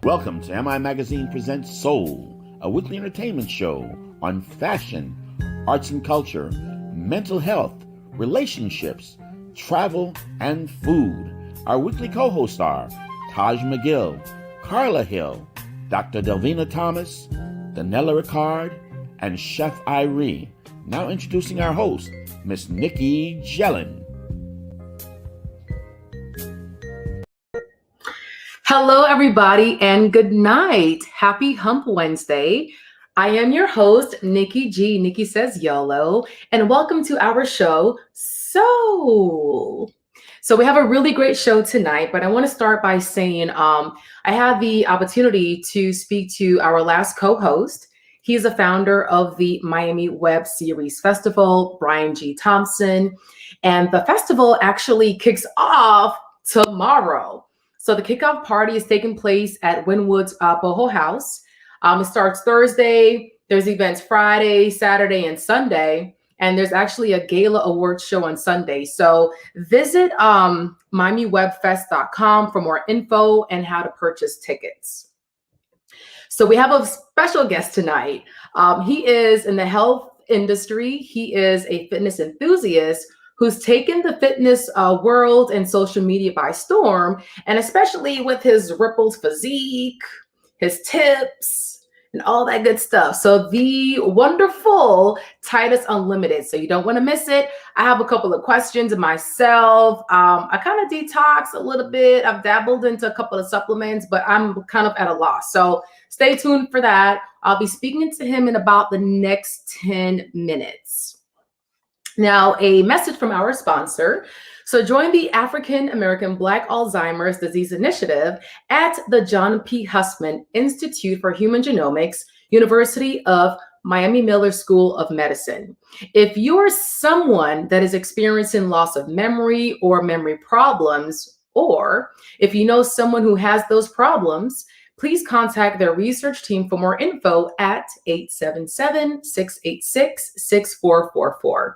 Welcome to MI Magazine Presents Soul, a weekly entertainment show on fashion, arts and culture, mental health, relationships, travel, and food. Our weekly co-hosts are Taj McGill, Carla Hill, Dr. Delvena Thomas, Danella Ricard, and Chef Irie. Now introducing our host, Miss Nikki Jellin. Hello, everybody, and good night. Happy Hump Wednesday. I am your host, Nikki G. Nikki Says YOLO, and welcome to our show, Soul. So we have a really great show tonight, but I want to start by saying I had the opportunity to speak to our last co-host. He's a founder of the Miami Web Series Festival, Brian G. Thompson, and the festival actually kicks off tomorrow. So the kickoff party is taking place at Wynwood's Boho House. It starts Thursday. There's events Friday, Saturday, and Sunday. And there's actually a gala awards show on Sunday. So visit MiamiWebFest.com for more info and how to purchase tickets. So we have a special guest tonight. He is in the health industry. He is a fitness enthusiast who's taken the fitness world and social media by storm, and especially with his rippled physique, his tips, and all that good stuff. So the wonderful Titus Unlimited. So you don't want to miss it. I have a couple of questions myself. I kind of detox a little bit. I've dabbled into a couple of supplements, but I'm kind of at a loss. So stay tuned for that. I'll be speaking to him in about the next 10 minutes. Now, a message from our sponsor. So join the African American Black Alzheimer's Disease Initiative at the John P. Hussman Institute for Human Genomics, University of Miami Miller School of Medicine. If you're someone that is experiencing loss of memory or memory problems, or if you know someone who has those problems, please contact their research team for more info at 877-686-6444.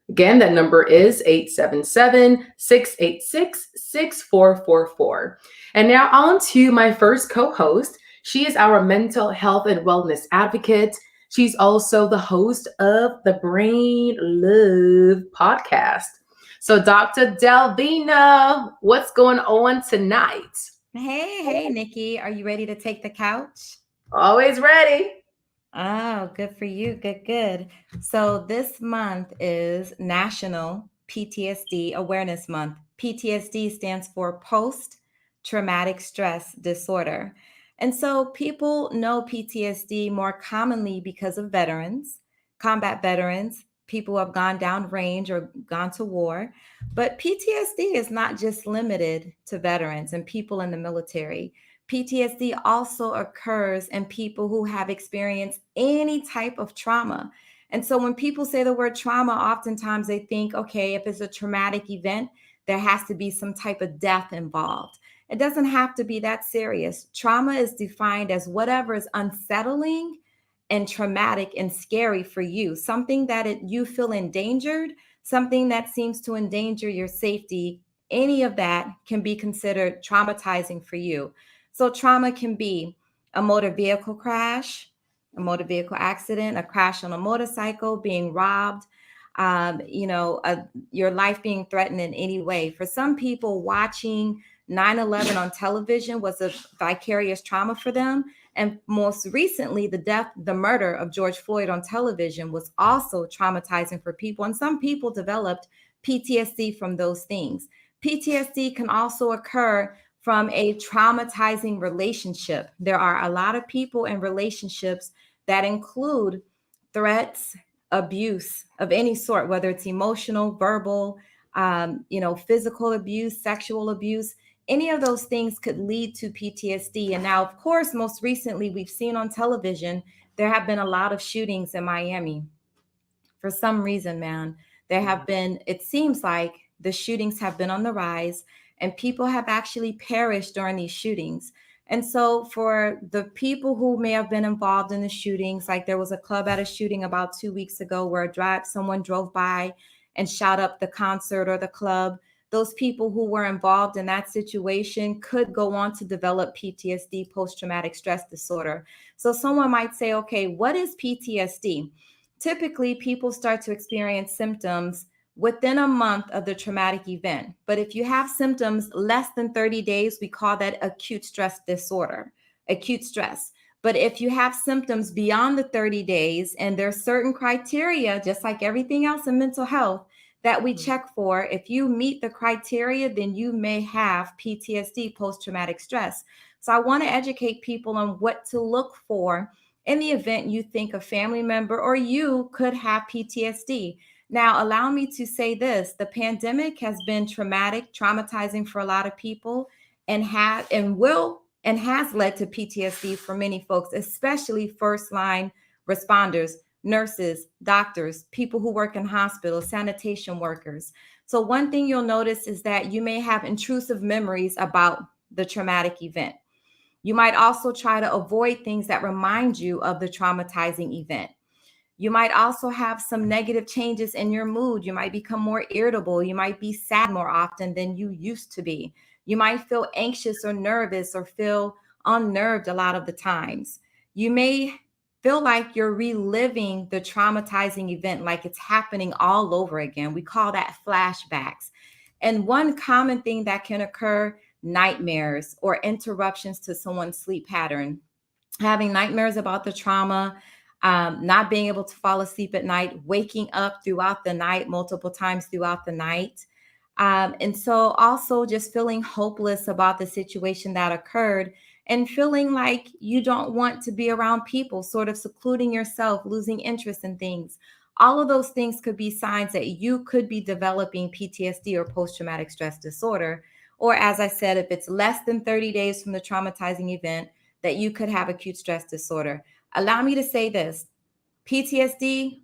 Again, that number is 877-686-6444. And now on to my first co-host. She is our mental health and wellness advocate. She's also the host of the Brain Love podcast. So Dr. Delvena, what's going on tonight? Hey, Nikki. Are you ready to take the couch? Always ready. Oh, good for you. Good. So this month is National PTSD Awareness Month. PTSD stands for Post-Traumatic Stress Disorder. And so people know PTSD more commonly because of veterans, combat veterans, people who have gone down range or gone to war. But PTSD is not just limited to veterans and people in the military. PTSD also occurs in people who have experienced any type of trauma. And so when people say the word trauma, oftentimes they think, okay, if it's a traumatic event, there has to be some type of death involved. It doesn't have to be that serious. Trauma is defined as whatever is unsettling and traumatic and scary for you, something that you feel endangered, something that seems to endanger your safety. Any of that can be considered traumatizing for you. So trauma can be a motor vehicle crash, a motor vehicle accident, a crash on a motorcycle, being robbed, your life being threatened in any way. For some people, watching 9/11 on television was a vicarious trauma for them. And most recently, the murder of George Floyd on television was also traumatizing for people. And some people developed PTSD from those things. PTSD can also occur from a traumatizing relationship. There are a lot of people in relationships that include threats, abuse of any sort, whether it's emotional, verbal, physical abuse, sexual abuse. Any of those things could lead to PTSD. And now, of course, most recently, we've seen on television, there have been a lot of shootings in Miami. For some reason, man, it seems like the shootings have been on the rise, and people have actually perished during these shootings. And so for the people who may have been involved in the shootings, like there was a club at a shooting about 2 weeks ago where someone drove by and shot up the concert or the club. those people who were involved in that situation could go on to develop PTSD, post-traumatic stress disorder. So someone might say, okay, what is PTSD? Typically, people start to experience symptoms within a month of the traumatic event. But if you have symptoms less than 30 days, we call that acute stress disorder, acute stress. But if you have symptoms beyond the 30 days, and there's certain criteria, just like everything else in mental health, that we check for, if you meet the criteria, then you may have PTSD, post-traumatic stress. So I want to educate people on what to look for in the event you think a family member or you could have PTSD. Now, allow me to say this: the pandemic has been traumatizing for a lot of people, and has led to PTSD for many folks, especially first line responders, nurses, doctors, people who work in hospitals, sanitation workers. So one thing you'll notice is that you may have intrusive memories about the traumatic event. You might also try to avoid things that remind you of the traumatizing event. You might also have some negative changes in your mood. You might become more irritable. You might be sad more often than you used to be. You might feel anxious or nervous or feel unnerved a lot of the times. You may feel like you're reliving the traumatizing event, like it's happening all over again. We call that flashbacks. And one common thing that can occur, nightmares or interruptions to someone's sleep pattern. Having nightmares about the trauma, not being able to fall asleep at night, waking up throughout the night, multiple times throughout the night. And so also just feeling hopeless about the situation that occurred and feeling like you don't want to be around people, sort of secluding yourself, losing interest in things. All of those things could be signs that you could be developing PTSD or post-traumatic stress disorder. Or as I said, if it's less than 30 days from the traumatizing event, that you could have acute stress disorder. Allow me to say this: PTSD,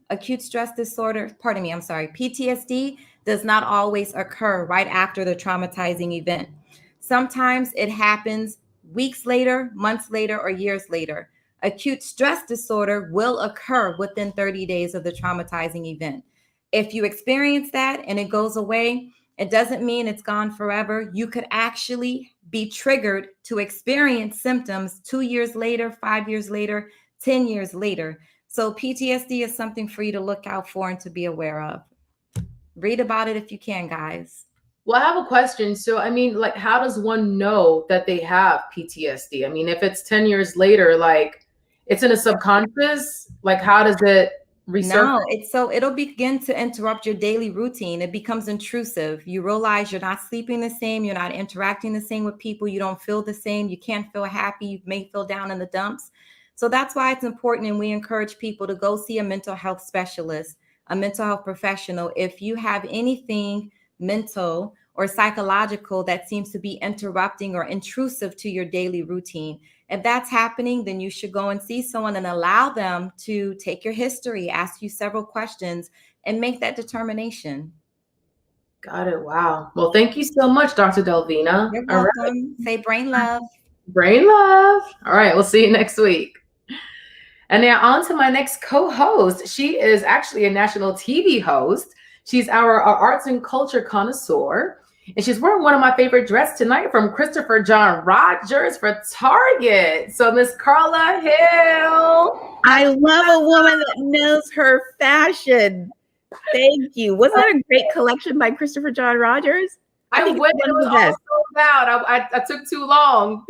PTSD does not always occur right after the traumatizing event. Sometimes it happens weeks later, months later, or years later. Acute stress disorder will occur within 30 days of the traumatizing event. If you experience that and it goes away, it doesn't mean it's gone forever. You could actually be triggered to experience symptoms 2 years later, 5 years later, 10 years later. So PTSD is something for you to look out for and to be aware of. Read about it if you can, guys. Well, I have a question. So, I mean, like, how does one know that they have PTSD? I mean, if it's 10 years later, like, it's in a subconscious, like, how does it resurface? No, it'll begin to interrupt your daily routine. It becomes intrusive. You realize you're not sleeping the same. You're not interacting the same with people. You don't feel the same. You can't feel happy. You may feel down in the dumps. So that's why it's important. And we encourage people to go see a mental health specialist, a mental health professional. If you have anything mental or psychological that seems to be interrupting or intrusive to your daily routine, if that's happening, then you should go and see someone and allow them to take your history, ask you several questions, and make that determination. Got it. Wow. Well, thank you so much, Dr. Delvena. You're All right. welcome. Say brain love. Brain love. All right. We'll see you next week. And now on to my next co-host. She is actually a national TV host. She's our arts and culture connoisseur. And she's wearing one of my favorite dresses tonight from Christopher John Rogers for Target. So Miss Carla Hill. I love a woman that knows her fashion. Thank you. Wasn't that a great collection by Christopher John Rogers? I think went, it's it one was of the all best. sold out. I took too long.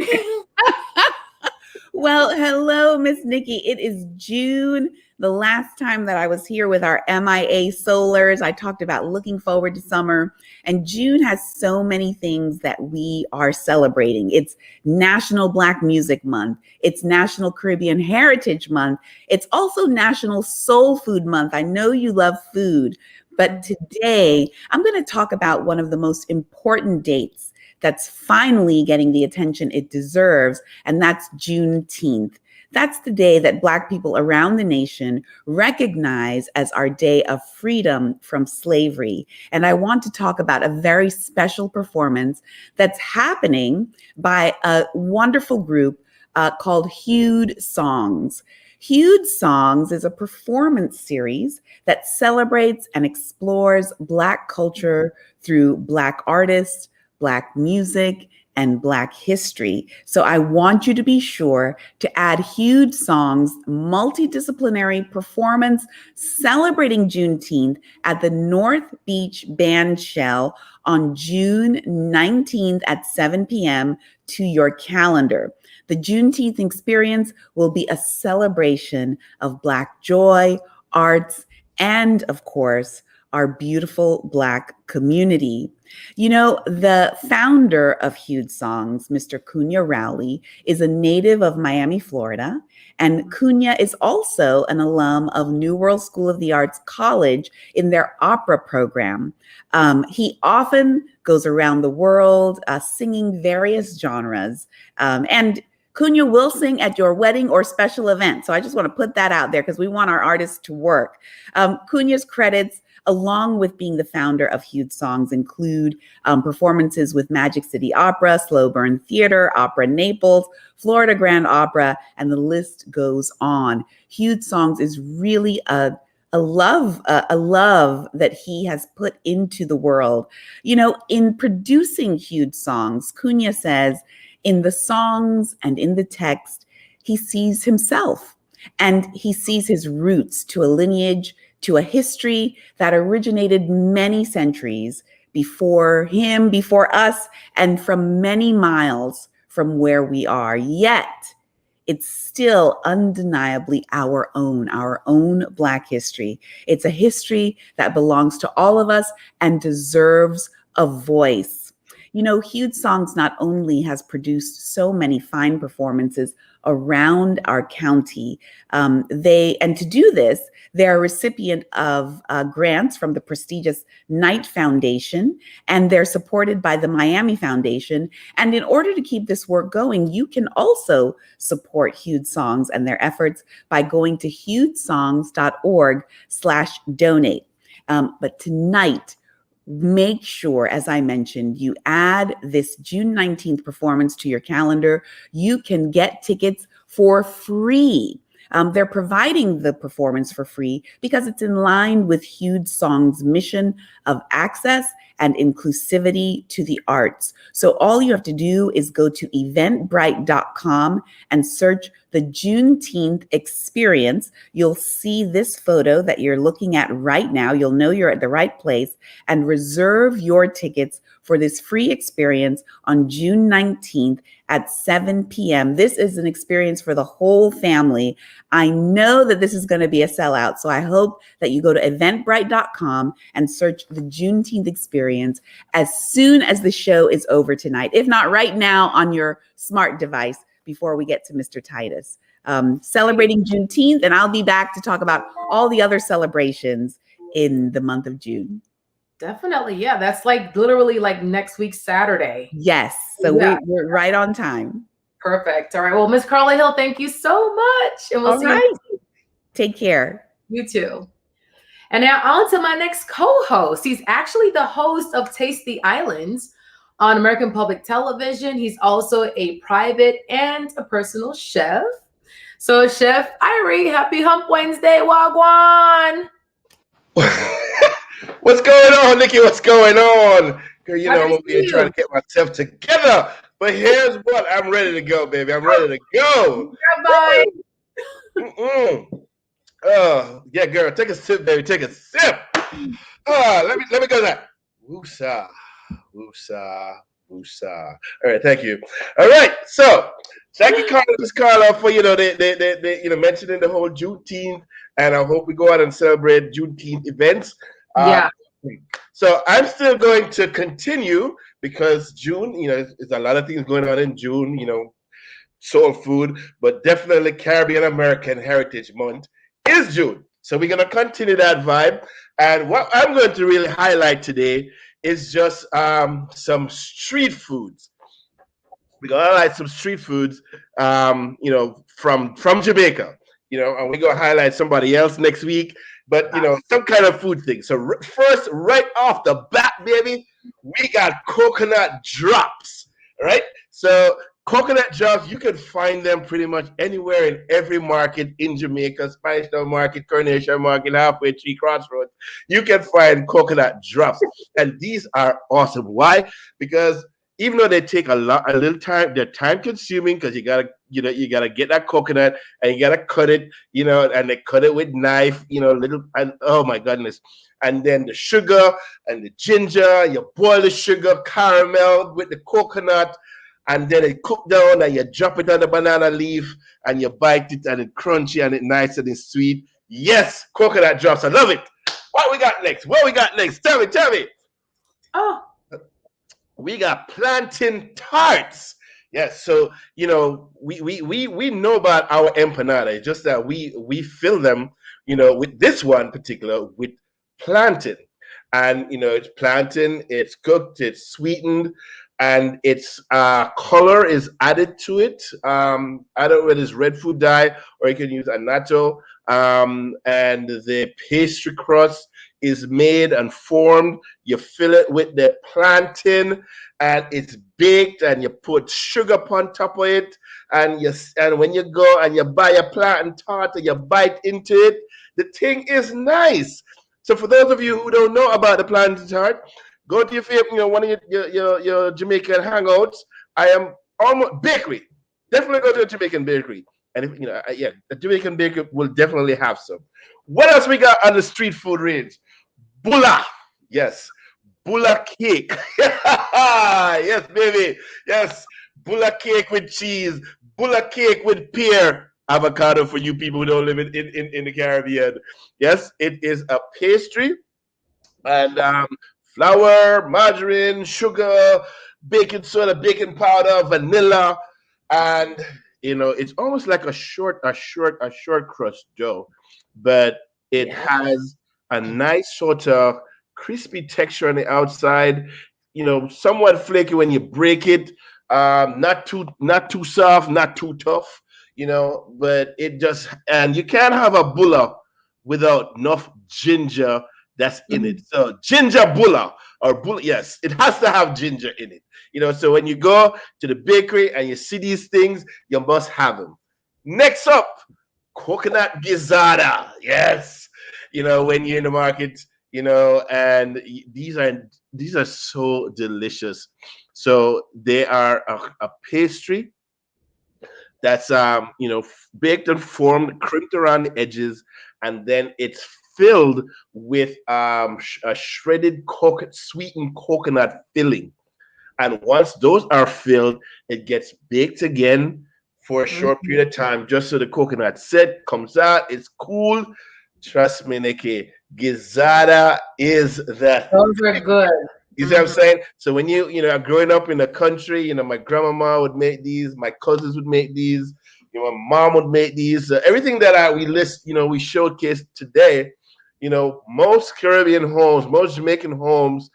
Well, hello, Miss Nikki. It is June. The last time that I was here with our MIA Solars, I talked about looking forward to summer. And June has so many things that we are celebrating. It's National Black Music Month. It's National Caribbean Heritage Month. It's also National Soul Food Month. I know you love food, but today I'm going to talk about one of the most important dates that's finally getting the attention it deserves, and that's Juneteenth. That's the day that Black people around the nation recognize as our day of freedom from slavery. And I want to talk about a very special performance that's happening by a wonderful group called Hued Songs. Huge Songs is a performance series that celebrates and explores Black culture through Black artists, Black music, and Black history. So I want you to be sure to add Huge Songs multidisciplinary performance celebrating Juneteenth at the North Beach Band Shell on June 19th at 7 p.m. to your calendar. The Juneteenth experience will be a celebration of Black joy, arts, and of course, our beautiful Black community. You know, the founder of Huge Songs, Mr. Cunha Rowley, is a native of Miami, Florida. And Cunha is also an alum of New World School of the Arts College in their opera program. He often goes around the world singing various genres. And Cunha will sing at your wedding or special event. So I just want to put that out there because we want our artists to work. Cunha's credits, along with being the founder of Huge Songs, include performances with Magic City Opera, Slow Burn Theater, Opera Naples, Florida Grand Opera, and the list goes on. Huge Songs is really a love that he has put into the world. You know, in producing Huge Songs, Cunha says, in the songs and in the text, he sees himself and he sees his roots to a lineage, to a history that originated many centuries before him, before us, and from many miles from where we are. Yet, it's still undeniably our own Black history. It's a history that belongs to all of us and deserves a voice. You know, Huge Songs not only has produced so many fine performances around our county, and to do this, they're a recipient of grants from the prestigious Knight Foundation, and they're supported by the Miami Foundation. And in order to keep this work going, you can also support Huge Songs and their efforts by going to hugesongs.org/donate. But tonight, make sure, as I mentioned, you add this June 19th performance to your calendar. You can get tickets for free. They're providing the performance for free because it's in line with Huge Songs' mission of access and inclusivity to the arts. So all you have to do is go to eventbrite.com and search the Juneteenth experience. You'll see this photo that you're looking at right now. You'll know you're at the right place, and reserve your tickets for this free experience on June 19th at 7 p.m. This is an experience for the whole family. I know that this is going to be a sellout, so I hope that you go to eventbrite.com and search the Juneteenth experience as soon as the show is over tonight, if not right now on your smart device before we get to Mr. Titus. Celebrating Juneteenth, and I'll be back to talk about all the other celebrations in the month of June. Definitely. Yeah. That's like literally like next week, Saturday. Yes. So yeah. we're right on time. Perfect. All right. Well, Miss Carla Hill, thank you so much. And we'll see you. Take care. You too. And now on to my next co-host. He's actually the host of Taste the Islands on American Public Television. He's also a private and a personal chef. So Chef Irie, happy Hump Wednesday, Wagwan. What's going on, Nikki? What's going on? Girl, you know I'm over here trying to get myself together. But here's what. I'm ready to go, baby. I'm ready to go. Bye. Yeah, girl. Take a sip, baby. Take a sip. Let me go to that. Woosah. Woosah. Woosah. All right, thank you. All right, so thank you, Carla, for they mentioning the whole Juneteenth, and I hope we go out and celebrate Juneteenth events. Yeah. So I'm still going to continue because June, there's a lot of things going on in June, soul food, but definitely Caribbean American Heritage Month is June. So we're going to continue that vibe. And what I'm going to really highlight today is just some street foods. We're going to highlight some street foods, from Jamaica, and we're going to highlight somebody else next week. But, some kind of food thing. So first, right off the bat, baby, we got coconut drops, right? So Coconut drops, you can find them pretty much anywhere in every market in Jamaica, Spanish Town Market, Coronation Market, Halfway Tree, Crossroads. You can find coconut drops. And these are awesome. Why? Because even though they take a little time, they're time consuming because you gotta get that coconut and you gotta cut it, and they cut it with knife, little, and oh my goodness. And then the sugar and the ginger, you boil the sugar, caramel with the coconut, and then it cook down and you drop it on the banana leaf and you bite it and it's crunchy and it's nice and it's sweet. Yes, coconut drops. I love it. What we got next? Tell me. Oh, we got plantain tarts. Yes, so we know about our empanada. It's just that we fill them, with this one particular with plantain, and it's plantain. It's cooked. It's sweetened, and its color is added to it. I don't know whether it's red food dye or you can use annatto. And the pastry crust is made and formed. You fill it with the plantain, and it's baked, and you put sugar on top of it. And when you go and you buy a plantain tart and you bite into it, the thing is nice. So for those of you who don't know about the plantain tart, go to your favorite, one of your Jamaican hangouts. I am almost bakery. Definitely go to a Jamaican bakery. And if, the Jamaican bakery will definitely have some. What else we got on the street food range? Bulla. Yes. Bulla cake. Yes, baby. Yes. Bulla cake with cheese. Bulla cake with pear. Avocado for you people who don't live in the Caribbean. Yes, it is a pastry. And flour, margarine, sugar, baking soda, baking powder, vanilla, and it's almost like a short crust dough, but it has a nice sort of crispy texture on the outside. Somewhat flaky when you break it. Not too soft, not too tough. But it just, and you can't have a bulla without enough ginger that's in it. So ginger bulla or bulla, yes, it has to have ginger in it. So when you go to the bakery and you see these things, you must have them. Next up, coconut gizzada. Yes. When you're in the market, and these are so delicious. So they are a pastry that's baked and formed, crimped around the edges, and then it's filled with a shredded sweetened coconut filling. And once those are filled, it gets baked again for a short period of time, just so the coconut comes out. It's cool. Trust me, Nikki. Gizzada is the those are good. You see what I'm saying? So when growing up in the country, my grandmama would make these, my cousins would make these, my mom would make these. Everything that we showcase today, most Caribbean homes, most Jamaican homes,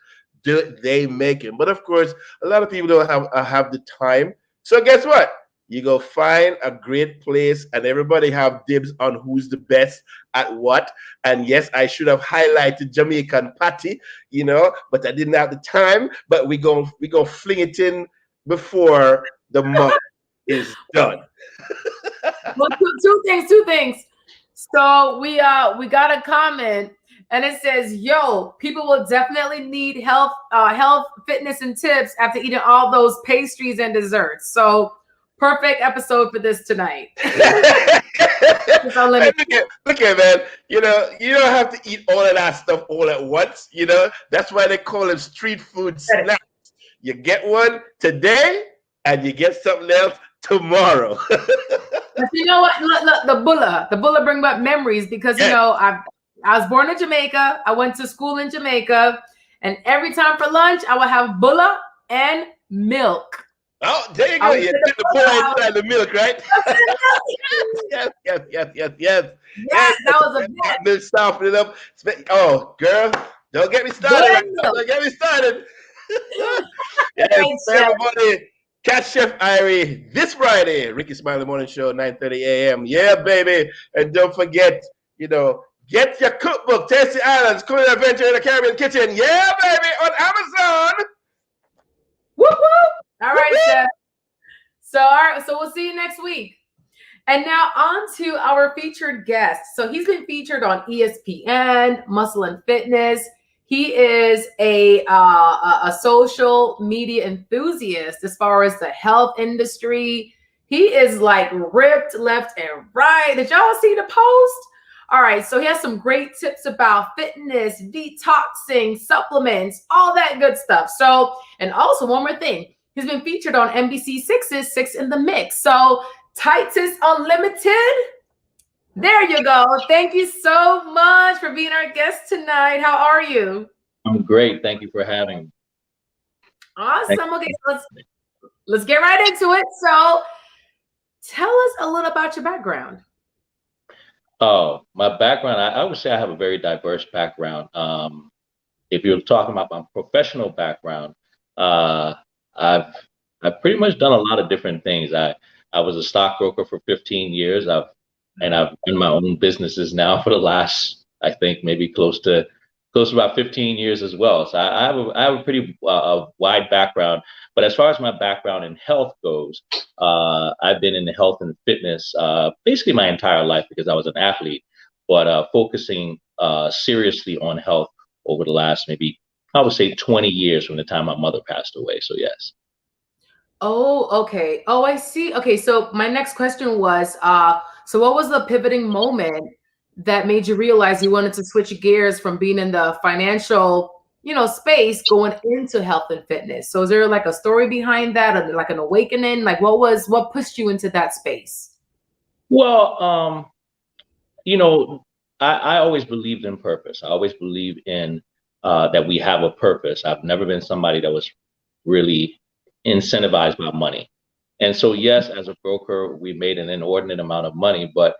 they make it. But of course, a lot of people don't have the time. So guess what? You go find a great place, and everybody have dibs on who's the best at what. And yes, I should have highlighted Jamaican patty, but I didn't have the time. But we go fling it in before the month is done. Well, two things. So we got a comment, and it says, "Yo, people will definitely need health, fitness, and tips after eating all those pastries and desserts." So perfect episode for this tonight. Look at man. You don't have to eat all of that stuff all at once. That's why they call them street food snacks. You get one today, and you get something else tomorrow. But you know what? Look, the bulla bring back memories because I was born in Jamaica. I went to school in Jamaica, and every time for lunch, I would have bulla and milk. Oh, there you go. You dip the bulla inside the milk, right? Yes. That was a bit. Milk, soften it up. Oh, girl, don't get me started. Don't get me started. Yes, everybody. Catch Chef Irie this Friday, Ricky Smiley Morning Show, 9:30 a.m. Yeah, baby. And don't forget, get your cookbook, Tasty Islands, Culinary Adventure in the Caribbean Kitchen. Yeah, baby, on Amazon. Woo-hoo! All right, Chef. So, all right. So we'll see you next week. And now on to our featured guest. So he's been featured on ESPN, Muscle and Fitness. He is a social media enthusiast as far as the health industry. He is like ripped left and right. Did y'all see the post? All right, so he has some great tips about fitness, detoxing, supplements, all that good stuff. So, and also one more thing, he's been featured on NBC6's Six in the Mix. So Titus Unlimited, there you go. Thank you so much for being our guest tonight. How are you? I'm great. Thank you for having me. Awesome. Okay, so let's get right into it. So tell us a little about your background. Oh, my background, I would say I have a very diverse background. If you're talking about my professional background, I've pretty much done a lot of different things. I was a stockbroker for 15 years. I've run my own businesses now for the last, I think, maybe close to about 15 years as well. So I have a pretty wide background. But as far as my background in health goes, I've been in the health and fitness basically my entire life because I was an athlete, but focusing seriously on health over the last maybe, I would say 20 years from the time my mother passed away. So yes. Oh, okay. Oh, I see. Okay, so my next question was, so what was the pivoting moment that made you realize you wanted to switch gears from being in the financial, space going into health and fitness? So is there like a story behind that, or like an awakening? Like what pushed you into that space? Well, I always believed in purpose. I always believed in that we have a purpose. I've never been somebody that was really incentivized by money. And so, yes, as a broker, we made an inordinate amount of money, but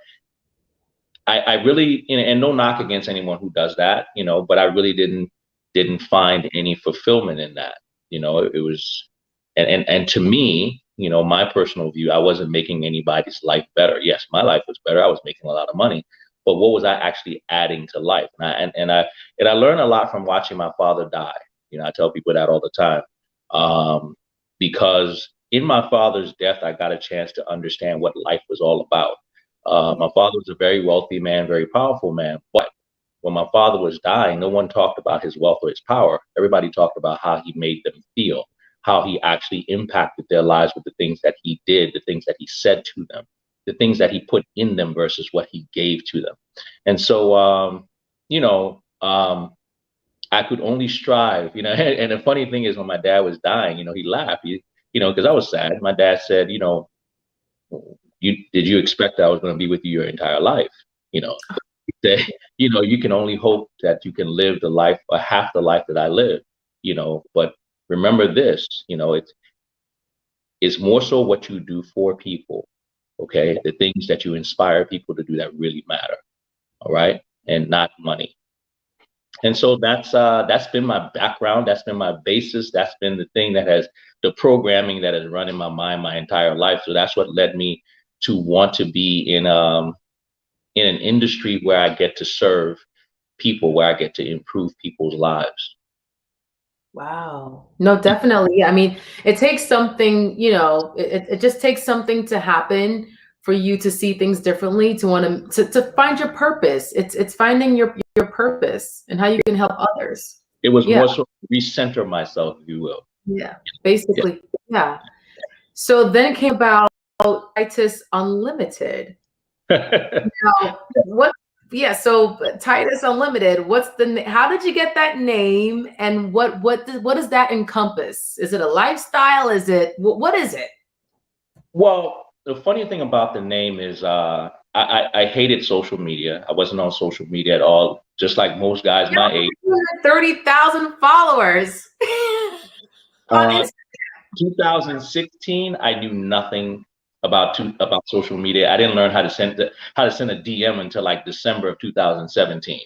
I really, and no knock against anyone who does that, but I really didn't find any fulfillment in that. It was, and to me, my personal view, I wasn't making anybody's life better. Yes, my life was better. I was making a lot of money, but what was I actually adding to life? And I learned a lot from watching my father die. I tell people that all the time, because in my father's death, I got a chance to understand what life was all about. My father was a very wealthy man, very powerful man, but when my father was dying, no one talked about his wealth or his power. Everybody talked about how he made them feel, how he actually impacted their lives with the things that he did, the things that he said to them, the things that he put in them versus what he gave to them. And so, I could only strive, and the funny thing is when my dad was dying, he laughed, because I was sad. My dad said, did you expect that I was going to be with you your entire life? That, you can only hope that you can live the life or half the life that I live, but remember this, it's more so what you do for people. Okay. The things that you inspire people to do that really matter. All right. And not money. And so that's been my background. That's been my basis. That's been the thing that has the programming that has run in my mind my entire life. So that's what led me to want to be in an industry where I get to serve people, where I get to improve people's lives. Wow. No, definitely. I mean, it takes something, it just takes something to happen for you to see things differently, to want to find your purpose. It's finding your purpose and how you can help others. It was more so recenter myself, if you will. Yeah, basically. Yeah. So then it came about Titus Unlimited. Now, so Titus Unlimited, how did you get that name, and what does that encompass? Is it a lifestyle? Is it, what is it? Well, the funny thing about the name is I hated social media. I wasn't on social media at all, just like most guys my age. 30,000 followers. On Instagram. 2016, I knew nothing about social media. I didn't learn how to send a DM until like December of 2017.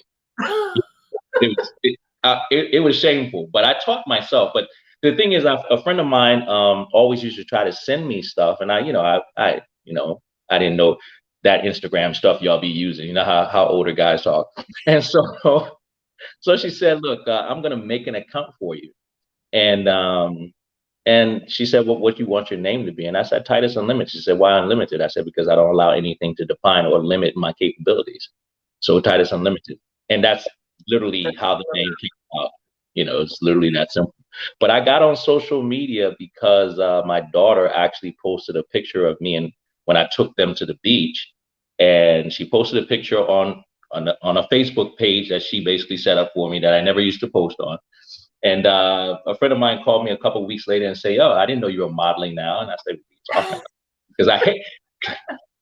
It was shameful, but I taught myself. But the thing is, a friend of mine always used to try to send me stuff, and I didn't know that Instagram stuff y'all be using. You know how older guys talk, and so she said, "Look, I'm gonna make an account for you," and And she said, well, what do you want your name to be? And I said, Titus Unlimited. She said, why unlimited? I said, because I don't allow anything to define or limit my capabilities. So Titus Unlimited. And that's literally how the name came out. You know, it's literally that simple. But I got on social media because my daughter actually posted a picture of me and when I took them to the beach. And she posted a picture on a Facebook page that she basically set up for me that I never used to post on. And a friend of mine called me a couple of weeks later and say, "Oh, I didn't know you were modeling now." And I said, "What are you talking about?" Because I hate,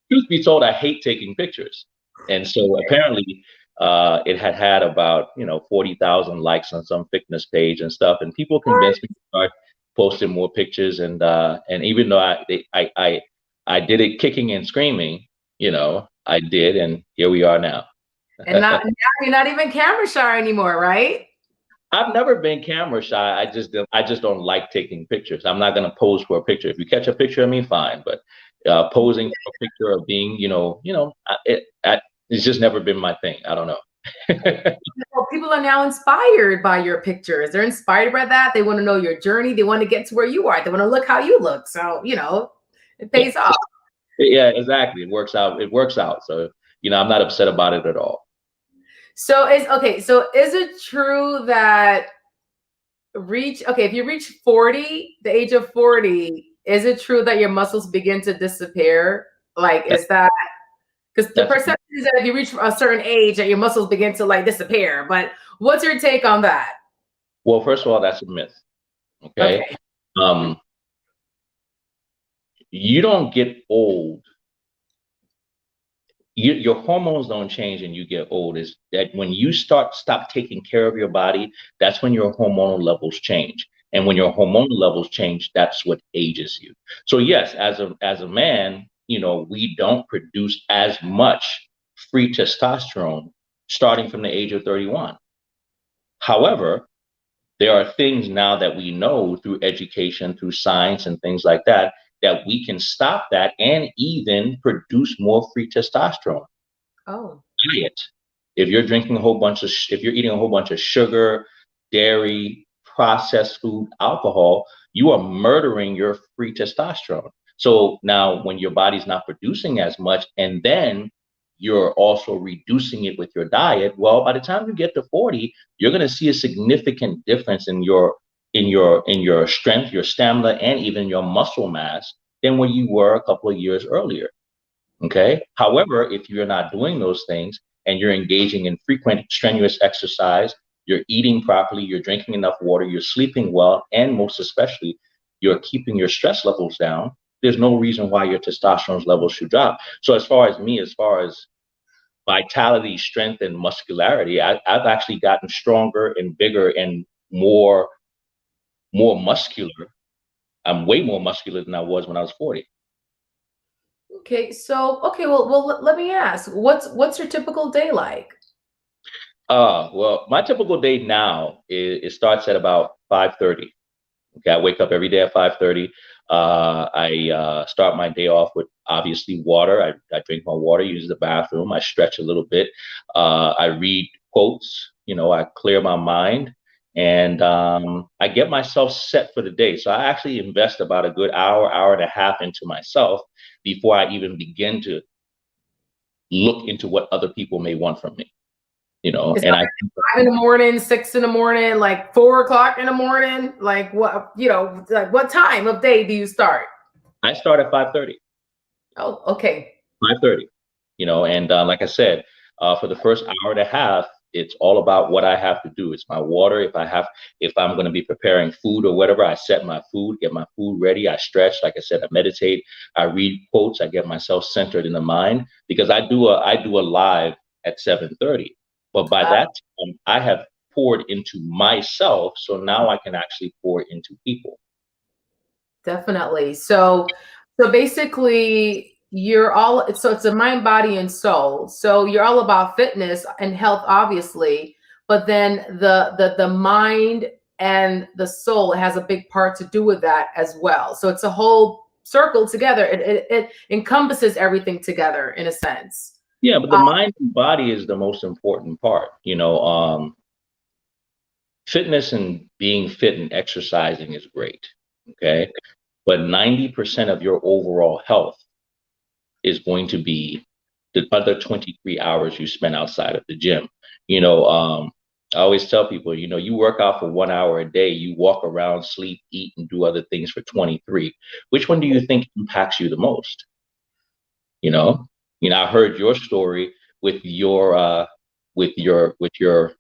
truth be told, I hate taking pictures. And so apparently, it had about 40,000 likes on some fitness page and stuff, and people convinced me to start posting more pictures. And even though I did it kicking and screaming, I did, and here we are now. And now you're not even camera shy anymore, right? I've never been camera shy. I just don't like taking pictures. I'm not gonna pose for a picture. If you catch a picture of me, fine. But posing for a picture of being, it's just never been my thing. I don't know. Well, people are now inspired by your pictures. They're inspired by that. They want to know your journey. They want to get to where you are. They want to look how you look. So, it pays off. Yeah, exactly. It works out. It works out. So, I'm not upset about it at all. So is it true that if you reach 40, the age of 40, is it true that your muscles begin to disappear? Like, is that because the perception is that if you reach a certain age that your muscles begin to like disappear, but what's your take on that? Well, first of all, that's a myth. Okay. You don't get old. Your hormones don't change and you get old. Is that when you stop taking care of your body, that's when your hormonal levels change. And when your hormonal levels change, that's what ages you. So yes, as a man, we don't produce as much free testosterone starting from the age of 31. However, there are things now that we know through education, through science and things like that, that we can stop that and even produce more free testosterone. Oh. Diet. If you're eating a whole bunch of sugar, dairy, processed food, alcohol, you are murdering your free testosterone. So now when your body's not producing as much and then you're also reducing it with your diet, well, by the time you get to 40, you're going to see a significant difference in your strength, your stamina, and even your muscle mass than when you were a couple of years earlier. Okay. However, if you're not doing those things and you're engaging in frequent strenuous exercise, you're eating properly, you're drinking enough water, you're sleeping well, and most especially, you're keeping your stress levels down, there's no reason why your testosterone levels should drop. So as far as vitality, strength, and muscularity, I've actually gotten stronger and bigger and more muscular. I'm way more muscular than I was when I was 40. Okay, well, let me ask, what's your typical day like? Well, my typical day now it starts at about 5:30. Okay, I wake up every day at 5:30. I start my day off with obviously water. I drink my water, use the bathroom. I stretch a little bit. I read quotes. I clear my mind, and I get myself set for the day. So I actually invest about a good hour and a half into myself before I even begin to look into what other people may want from me. And I 5 in the morning, 6 in the morning, like 4 o'clock in the morning, like what, like what time of day do you start? I start at 5:30. Oh, okay. 5:30. And like I said, for the first hour and a half, it's all about what I have to do. It's my water. If I'm going to be preparing food or whatever, I set my food, get my food ready. I stretch, like I said, I meditate, I read quotes, I get myself centered in the mind because I do a live at 7:30. But by that time, I have poured into myself. So now I can actually pour into people. Definitely. So basically it's a mind, body, and soul. So you're all about fitness and health, obviously, but then the mind and the soul has a big part to do with that as well. So it's a whole circle together. It encompasses everything together in a sense. Yeah, but the mind and body is the most important part. Fitness and being fit and exercising is great. Okay. But 90% of your overall health is going to be the other 23 hours you spend outside of the gym. You know, I always tell people, you know, you work out for 1 hour a day, you walk around, sleep, eat, and do other things for 23. Which one do you think impacts you the most? You know, I heard your story with your with your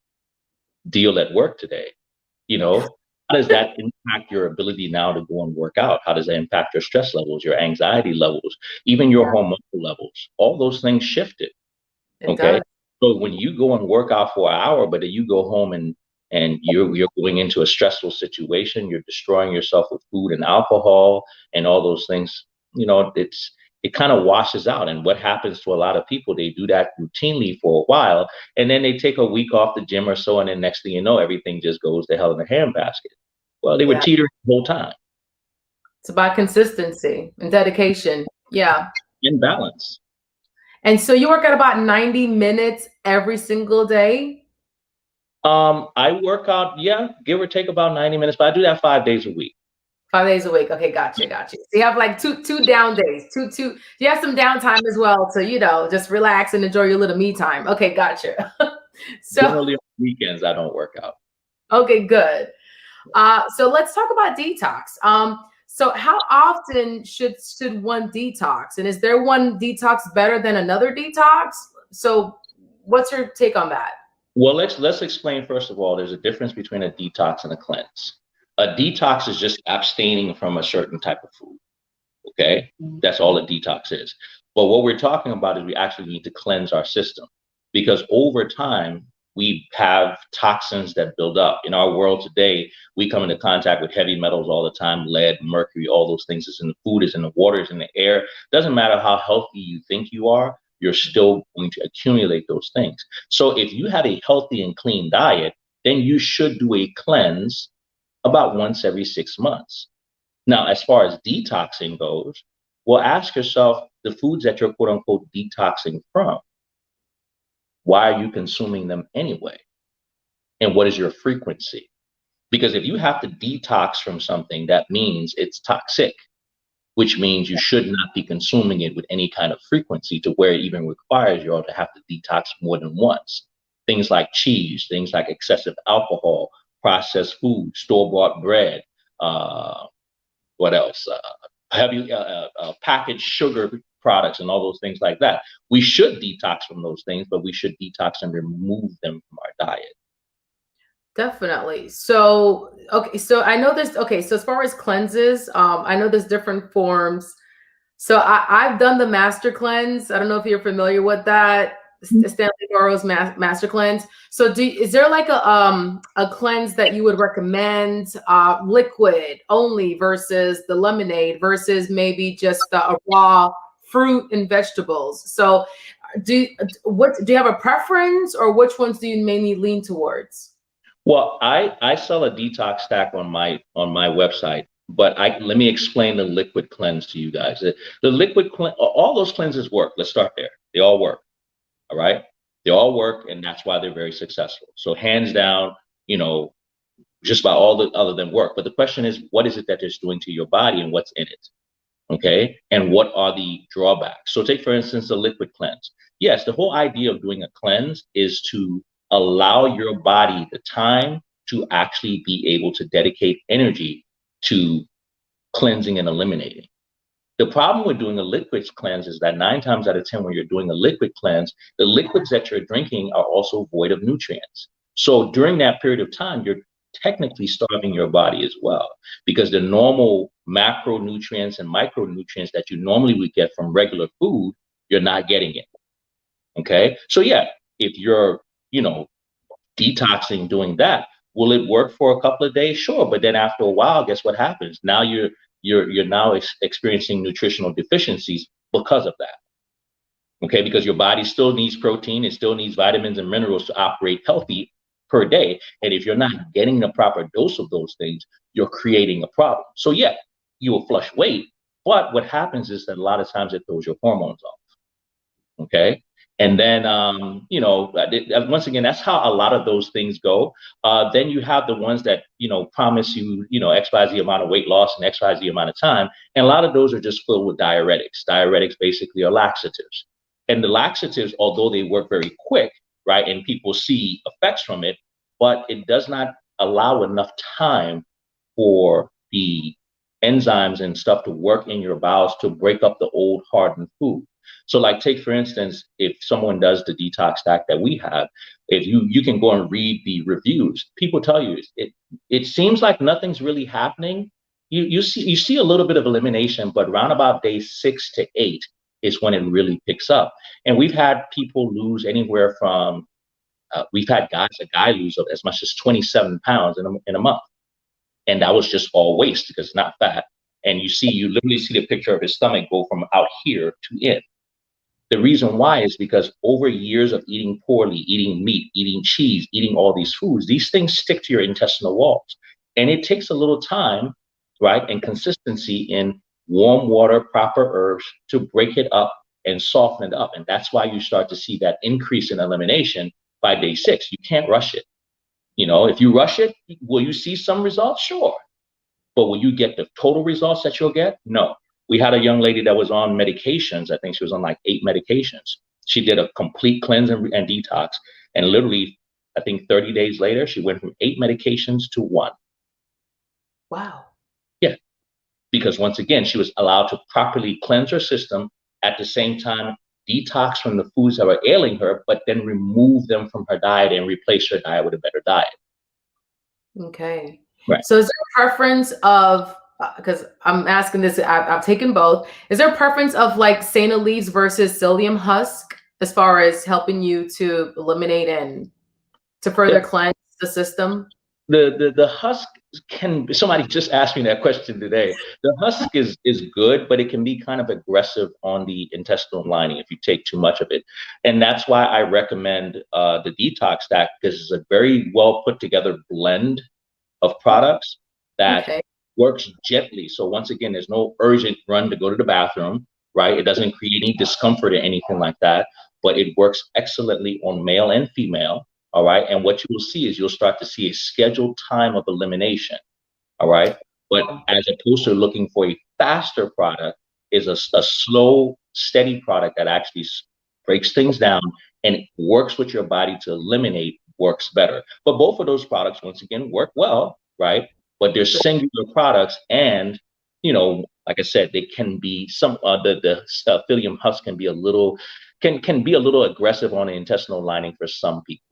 deal at work today. You know, how does that impact your ability now to go and work out? How does that impact your stress levels, your anxiety levels, even your hormonal levels? All those things shifted. It Okay. does. So when you go and work out for an hour, but then you go home and you're going into a stressful situation, you're destroying yourself with food and alcohol and all those things, you know, it kind of washes out. And what happens to a lot of people, they do that routinely for a while, and then they take a week off the gym or so, and then next thing you know, everything just goes to hell in a handbasket. Well, they were Yeah. teetering the whole time. It's about consistency and dedication. Yeah. In balance. And so you work at about 90 minutes every single day? I work out, yeah, give or take about 90 minutes, but I do that 5 days a week. 5 days a week. Okay, gotcha. So you have like two down days, two. You have some downtime as well to, you know, just relax and enjoy your little me time. Okay, gotcha. So Generally on weekends, I don't work out. okay, good. So let's talk about detox. So how often should one detox? And is there one detox better than another detox? So what's your take on that? Well, let's explain first of all, there's a difference between a detox and a cleanse. A detox is just abstaining from a certain type of food. Okay? That's all a detox is. But what we're talking about is we actually need to cleanse our system, because over time we have toxins that build up. In our world today, we come into contact with heavy metals all the time, lead, mercury, all those things. It's in the food, it's in the water, it's in the air. Doesn't matter how healthy you think you are, you're still going to accumulate those things. So if you have a healthy and clean diet, then you should do a cleanse about once every 6 months. Now, as far as detoxing goes, well, ask yourself the foods that you're quote unquote detoxing from. Why are you consuming them anyway? And what is your frequency? Because if you have to detox from something, that means it's toxic, which means you should not be consuming it with any kind of frequency to where it even requires you all to have to detox more than once. Things like cheese, things like excessive alcohol, processed food, store-bought bread, what else? Heavy packaged sugar products and all those things like that. We should detox from those things, but we should detox and remove them from our diet. Definitely. So, okay. So I know there's, okay. So as far as cleanses, I know there's different forms. So I've done the master cleanse. I don't know if you're familiar with that. Stanley Burroughs master cleanse. So is there like a cleanse that you would recommend, liquid only versus the lemonade versus maybe just a raw fruit and vegetables? So do you have a preference, or which ones do you mainly lean towards? Well, I sell a detox stack on my website, but let me explain the liquid cleanse to you guys. The liquid cleanse, all those cleanses work. Let's start there. They all work. All right. They all work, and that's why they're very successful. So hands down, you know, just about all the other than work. But the question is, what is it that it's doing to your body and what's in it? Okay. And what are the drawbacks? So take, for instance, the liquid cleanse. Yes, the whole idea of doing a cleanse is to allow your body the time to actually be able to dedicate energy to cleansing and eliminating. The problem with doing a liquid cleanse is that 9 times out of 10, when you're doing a liquid cleanse, the liquids that you're drinking are also void of nutrients. So during that period of time, you're technically starving your body as well, because the normal macronutrients and micronutrients that you normally would get from regular food, you're not getting it. Okay. So yeah, if you're, you know, detoxing doing that, will it work for a couple of days? Sure. But then after a while, guess what happens? Now you're now experiencing nutritional deficiencies because of that. Okay, because your body still needs protein, it still needs vitamins and minerals to operate healthy per day. And if you're not getting the proper dose of those things, you're creating a problem. So yeah, you will flush weight, but what happens is that a lot of times it throws your hormones off. Okay. And then, once again, that's how a lot of those things go. Then you have the ones that, promise you, XYZ amount of weight loss in XYZ amount of time. And a lot of those are just filled with diuretics. Diuretics basically are laxatives. And the laxatives, although they work very quick, right, and people see effects from it, but it does not allow enough time for the enzymes and stuff to work in your bowels to break up the old hardened food. So like take for instance, if someone does the detox stack that we have, if you can go and read the reviews, people tell you it seems like nothing's really happening. You see a little bit of elimination, but around about day 6 to 8 is when it really picks up. And we've had people lose anywhere from we've had a guy lose as much as 27 pounds in a month. And that was just all waste because it's not fat. And you literally see the picture of his stomach go from out here to in. The reason why is because over years of eating poorly, eating meat, eating cheese, eating all these foods, these things stick to your intestinal walls. And it takes a little time, right, and consistency in warm water, proper herbs to break it up and soften it up. And that's why you start to see that increase in elimination by day 6. You can't rush it. If you rush it, will you see some results? Sure. But will you get the total results that you'll get? No. We had a young lady that was on medications. I think she was on like 8 medications. She did a complete cleanse and detox. And literally, I think 30 days later, she went from 8 medications to 1. Wow. Yeah. Because once again, she was allowed to properly cleanse her system, at the same time detox from the foods that were ailing her, but then remove them from her diet and replace her diet with a better diet. Okay. Right. So is there a preference of, because I'm asking this, I've taken both. Is there a preference of like Senna leaves versus psyllium husk as far as helping you to eliminate and to further cleanse the system? The husk somebody just asked me that question today. The husk is good, but it can be kind of aggressive on the intestinal lining if you take too much of it. And that's why I recommend the detox stack, because it's a very well put together blend of products that works gently. So once again, there's no urgent run to go to the bathroom, right? It doesn't create any discomfort or anything like that, but it works excellently on male and female. All right. And what you will see is you'll start to see a scheduled time of elimination. All right. But as opposed to looking for a faster product, is a slow, steady product that actually breaks things down and works with your body to eliminate, works better. But both of those products, once again, work well, right? But they're singular products. And, like I said, they can be the psyllium husk can be a little aggressive on the intestinal lining for some people.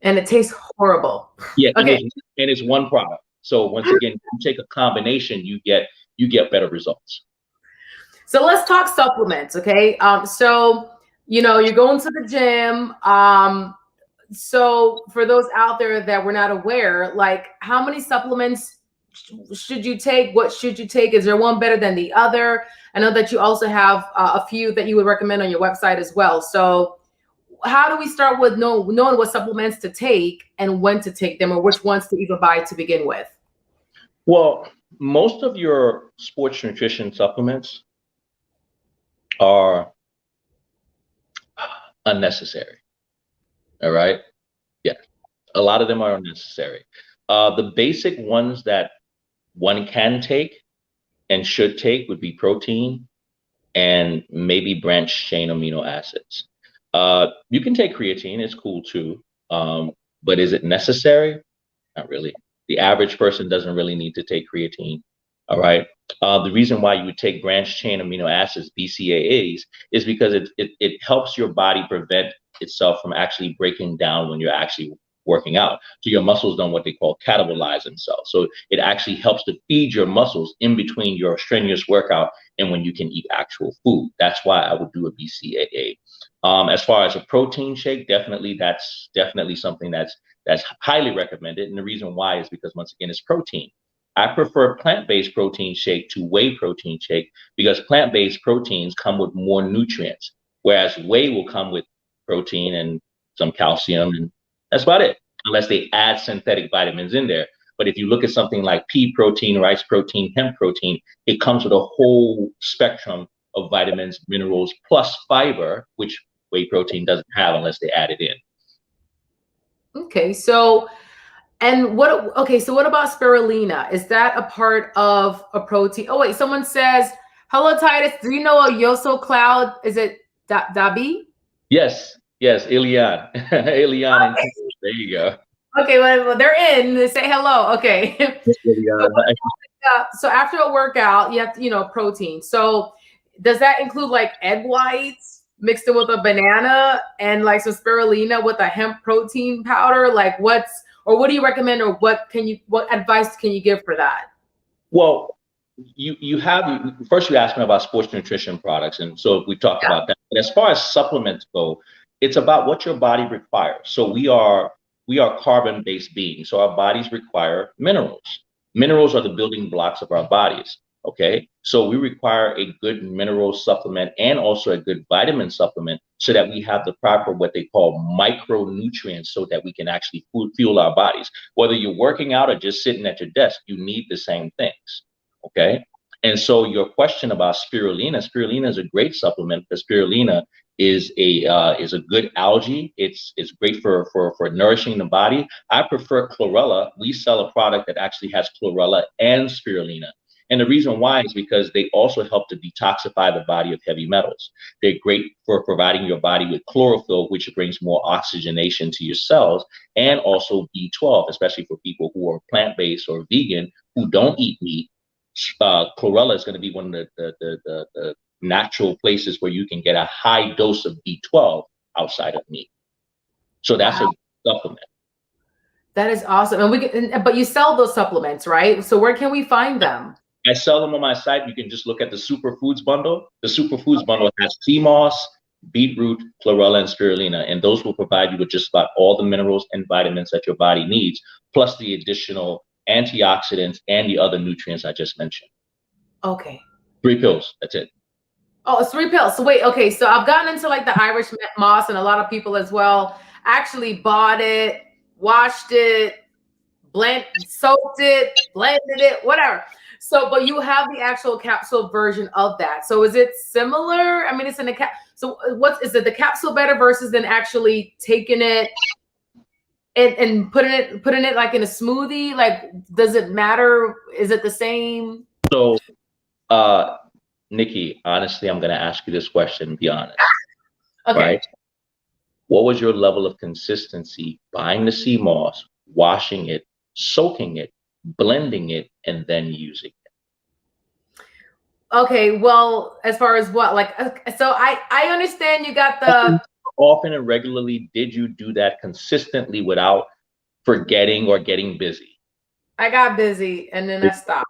And it tastes horrible. Yeah, okay. And it's one product. So once again, if you take a combination, you get better results. So let's talk supplements, okay? So you're going to the gym. So for those out there that were not aware, like how many supplements should you take? What should you take? Is there one better than the other? I know that you also have a few that you would recommend on your website as well. So how do we start with knowing what supplements to take and when to take them, or which ones to even buy to begin with? Well, most of your sports nutrition supplements are unnecessary. All right. Yeah. A lot of them are unnecessary. The basic ones that one can take and should take would be protein and maybe branched chain amino acids. You can take creatine, it's cool too. But is it necessary? Not really. The average person doesn't really need to take creatine. All right. The reason why you would take branched chain amino acids, BCAAs, is because it helps your body prevent itself from actually breaking down when you're actually working out. So your muscles don't what they call catabolize themselves. So it actually helps to feed your muscles in between your strenuous workout and when you can eat actual food. That's why I would do a BCAA. As far as a protein shake, that's definitely something that's highly recommended. And the reason why is because, once again, it's protein. I prefer plant-based protein shake to whey protein shake because plant-based proteins come with more nutrients, whereas whey will come with protein and some calcium, and that's about it, unless they add synthetic vitamins in there. But if you look at something like pea protein, rice protein, hemp protein, it comes with a whole spectrum of vitamins, minerals, plus fiber, which whey protein doesn't have unless they add it in. Okay, so so what about spirulina? Is that a part of a protein? Oh wait, someone says, hello Titus, do you know a Yoso cloud? Is it Dabi? Yes, Ilian. Ilian and there you go. Okay, well they're in. They say hello. Okay. So after a workout, you have to, protein. So does that include like egg whites mixed in with a banana and like some spirulina with a hemp protein powder? Like what do you recommend, or what advice can you give for that? Well, you first you asked me about sports nutrition products, and so we talked about that. But as far as supplements go, it's about what your body requires. So we are carbon-based beings, so our bodies require minerals. Minerals are the building blocks of our bodies. Okay, so we require a good mineral supplement and also a good vitamin supplement so that we have the proper what they call micronutrients so that we can actually fuel our bodies. Whether you're working out or just sitting at your desk, you need the same things. Okay, and so your question about spirulina is a great supplement because spirulina is a good algae. It's great for nourishing the body. I prefer chlorella. We sell a product that actually has chlorella and spirulina. And the reason why is because they also help to detoxify the body of heavy metals. They're great for providing your body with chlorophyll, which brings more oxygenation to your cells, and also B12, especially for people who are plant-based or vegan who don't eat meat. Chlorella is going to be one of the natural places where you can get a high dose of B12 outside of meat. So that's a supplement. That is awesome. But you sell those supplements, right? So where can we find them? I sell them on my site. You can just look at the Superfoods bundle. The Superfoods bundle has sea moss, beetroot, chlorella, and spirulina, and those will provide you with just about all the minerals and vitamins that your body needs, plus the additional antioxidants and the other nutrients I just mentioned. Okay. 3 pills. That's it. Oh, it's 3 pills. So wait, okay. So I've gotten into like the Irish moss, and a lot of people as well actually bought it, washed it, soaked it, blended it, whatever. So, but you have the actual capsule version of that. So is it similar? I mean, it's in a cap. So is it the capsule better versus than actually taking it and putting it like in a smoothie? Like, does it matter? Is it the same? So, Nikki, honestly, I'm going to ask you this question, be honest. Okay. Right? What was your level of consistency buying the sea moss, washing it, soaking it, blending it, and then using it? Okay, well, as far as what, like, so I understand you got the. Often and regularly, did you do that consistently without forgetting or getting busy? I got busy and then I stopped.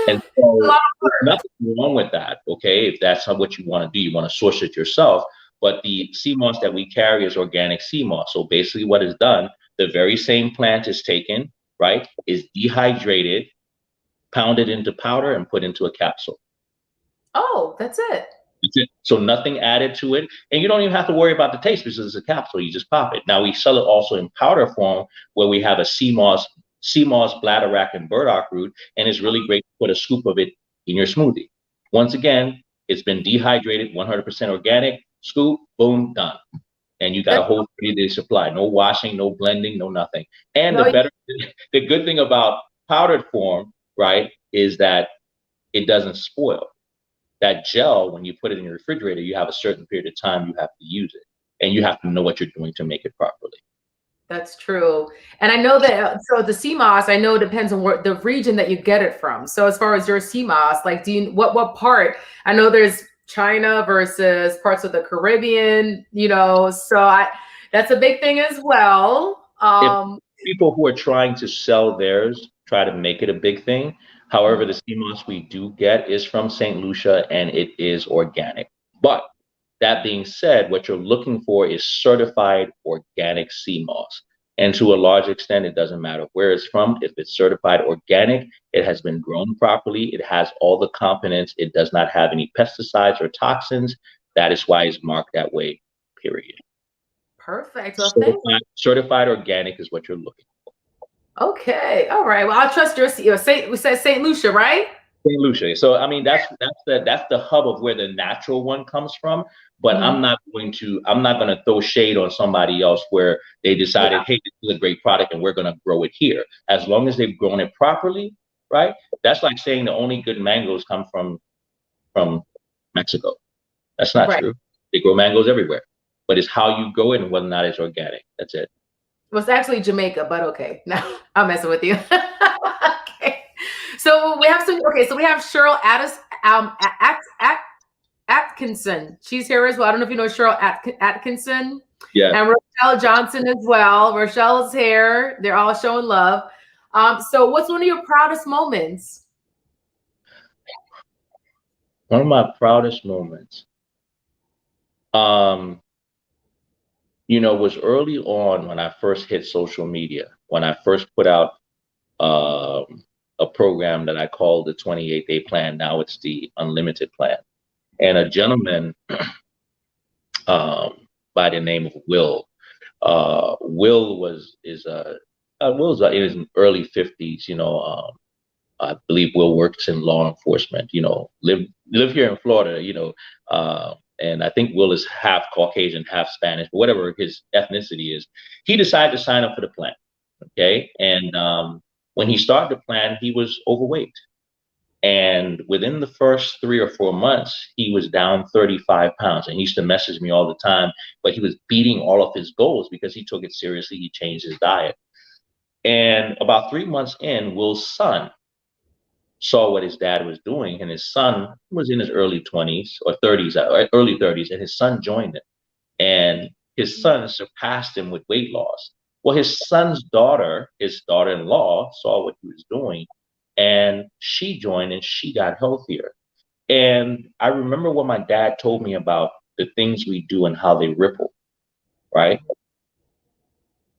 And so there's nothing wrong with that, okay? If that's not what you want to do, you want to source it yourself. But the sea moss that we carry is organic sea moss. So basically what is done, the very same plant is taken, right, is dehydrated, pounded into powder, and put into a capsule. Oh, that's it. That's it. So nothing added to it. And you don't even have to worry about the taste because it's a capsule. You just pop it. Now we sell it also in powder form where we have a sea moss, bladderwrack, and burdock root. And it's really great to put a scoop of it in your smoothie. Once again, it's been dehydrated, 100% organic, scoop, boom, done. And you got a whole 3-day supply. No washing, no blending, no nothing. And the good thing about powdered form, right, is that it doesn't spoil. That gel, when you put it in your refrigerator, you have a certain period of time you have to use it. And you have to know what you're doing to make it properly. That's true. And I know that, so the sea moss, I know it depends on the region that you get it from. So as far as your sea moss, like, what part? I know there's China versus parts of the Caribbean, so that's a big thing as well. If people who are trying to sell theirs try to make it a big thing. However, the sea moss we do get is from St. Lucia and it is organic. But that being said, what you're looking for is certified organic sea moss. And to a large extent, it doesn't matter where it's from. If it's certified organic, it has been grown properly. It has all the components. It does not have any pesticides or toxins. That is why it's marked that way, period. Perfect. Well, certified organic is what you're looking for. Okay. All right. Well, I'll trust your. We said St. Lucia, right? St. Lucia. So I mean, that's the hub of where the natural one comes from. But I'm not going to throw shade on somebody else where they decided, hey, this is a great product and we're going to grow it here. As long as they've grown it properly, right? That's like saying the only good mangoes come from Mexico. That's not true. They grow mangoes everywhere, but it's how you grow it and whether or not it's organic. That's it. Well, it's actually Jamaica, but okay. No, I'm messing with you. Okay. So we have so we have Cheryl Atkinson. She's here as well. I don't know if you know Cheryl Atkinson. Yeah. And Rochelle Johnson as well. Rochelle's here. They're all showing love. So what's one of your proudest moments? One of my proudest moments, was early on when I first hit social media, when I first put out a program that I called the 28-day plan. Now it's the unlimited plan. And a gentleman by the name of Will. Will's in his early 50s. I believe Will works in law enforcement. Live here in Florida. And I think Will is half Caucasian, half Spanish, but whatever his ethnicity is. He decided to sign up for the plan. Okay, and when he started the plan, he was overweight. And within the first 3 or 4 months, he was down 35 pounds. And he used to message me all the time, but he was beating all of his goals because he took it seriously. He changed his diet. And about 3 months in, Will's son saw what his dad was doing. And his son was in his early 20s or 30s, or early 30s, and his son joined him. And his son surpassed him with weight loss. Well, his son's daughter, his daughter-in-law, saw what he was doing. And she joined and she got healthier. And I remember what my dad told me about the things we do and how they ripple, right?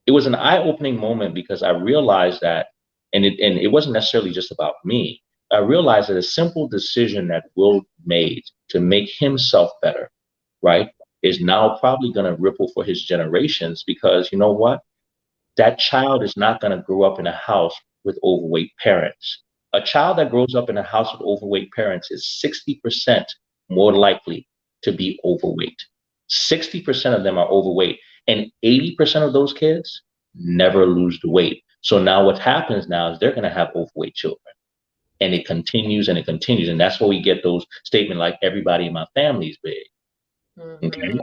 It was an eye-opening moment because I realized that, and it wasn't necessarily just about me. I realized that a simple decision that Will made to make himself better, right, is now probably going to ripple for his generations because you know what? That child is not going to grow up in a house with overweight parents. A child that grows up in a house with overweight parents is 60% more likely to be overweight. 60% of them are overweight, and 80% of those kids never lose the weight. So now what happens now is they're going to have overweight children. And it continues and it continues. And that's where we get those statements like everybody in my family is big. Okay.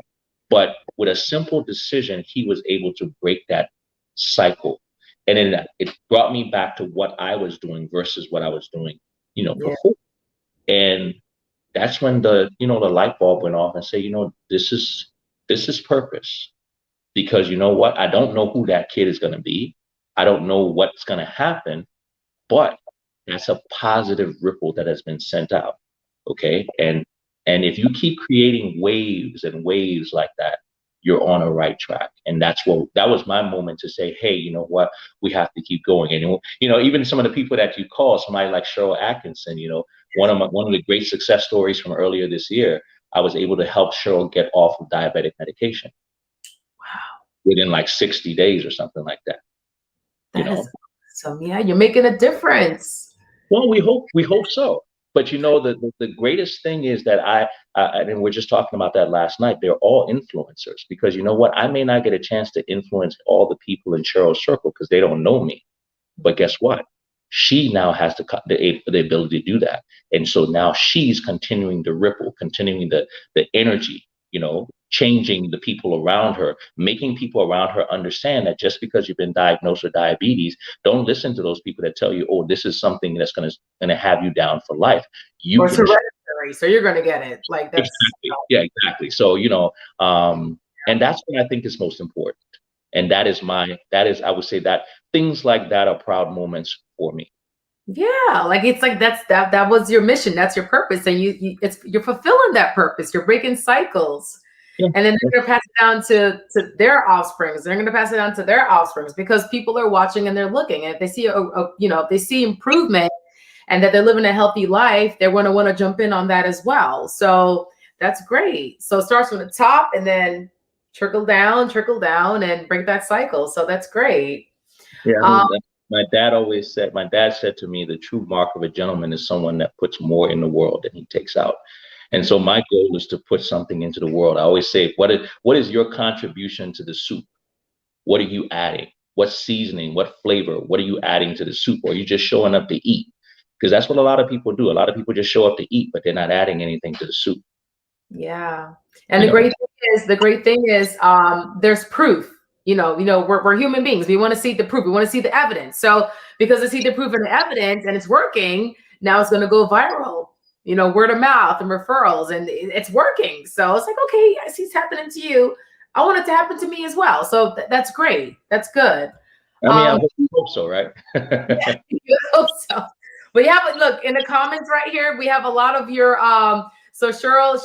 But with a simple decision, he was able to break that cycle. And then it brought me back to what I was doing versus what I was doing, before. And that's when the light bulb went off and say, this is purpose. Because you know what? I don't know who that kid is going to be. I don't know what's going to happen, but that's a positive ripple that has been sent out. Okay. And if you keep creating waves and waves like that, you're on a right track. And that was my moment to say, hey, you know what? We have to keep going. And, even some of the people that you call, somebody like Cheryl Atkinson, one of the great success stories from earlier this year, I was able to help Cheryl get off of diabetic medication. Wow. Within like 60 days or something like that. That is awesome. Yeah, you're making a difference. Well, we hope so. But the greatest thing is that and we're just talking about that last night, they're all influencers because you know what? I may not get a chance to influence all the people in Cheryl's circle because they don't know me. But guess what? She now has the ability to do that. And so now she's continuing the ripple, continuing the energy, changing the people around her, making people around her understand that just because you've been diagnosed with diabetes, don't listen to those people that tell you, oh, this is something that's going to have you down for life. Or it's hereditary, so you're going to get it. Like that's exactly. Yeah, exactly. So, and that's what I think is most important. And that is I would say that things like that are proud moments for me. Yeah, like it's like that was your mission. That's your purpose. And you're fulfilling that purpose. You're breaking cycles. Yeah. And then they're going to pass it down to their offsprings. They're going to pass it down to their offsprings because people are watching and they're looking. And if they see if they see improvement and that they're living a healthy life, they're going to want to jump in on that as well. So that's great. So it starts from the top and then trickle down and break that cycle. So that's great. Yeah. my dad said to me, the true mark of a gentleman is someone that puts more in the world than he takes out. And so my goal is to put something into the world. I always say, what is your contribution to the soup? What are you adding? What seasoning, what flavor, what are you adding to the soup? Or are you just showing up to eat? Because that's what a lot of people do. A lot of people just show up to eat, but they're not adding anything to the soup. Yeah. And the great thing is, there's proof. We're human beings. We want to see the proof. We want to see the evidence. So because I see the proof and the evidence and it's working, now it's going to go viral, word of mouth and referrals, and it's working. So it's like, okay, I see it's happening to you. I want it to happen to me as well. So that's great. That's good. I hope so, right? Yeah, I hope so. But yeah, but look, in the comments right here, we have a lot of your, so Cheryl,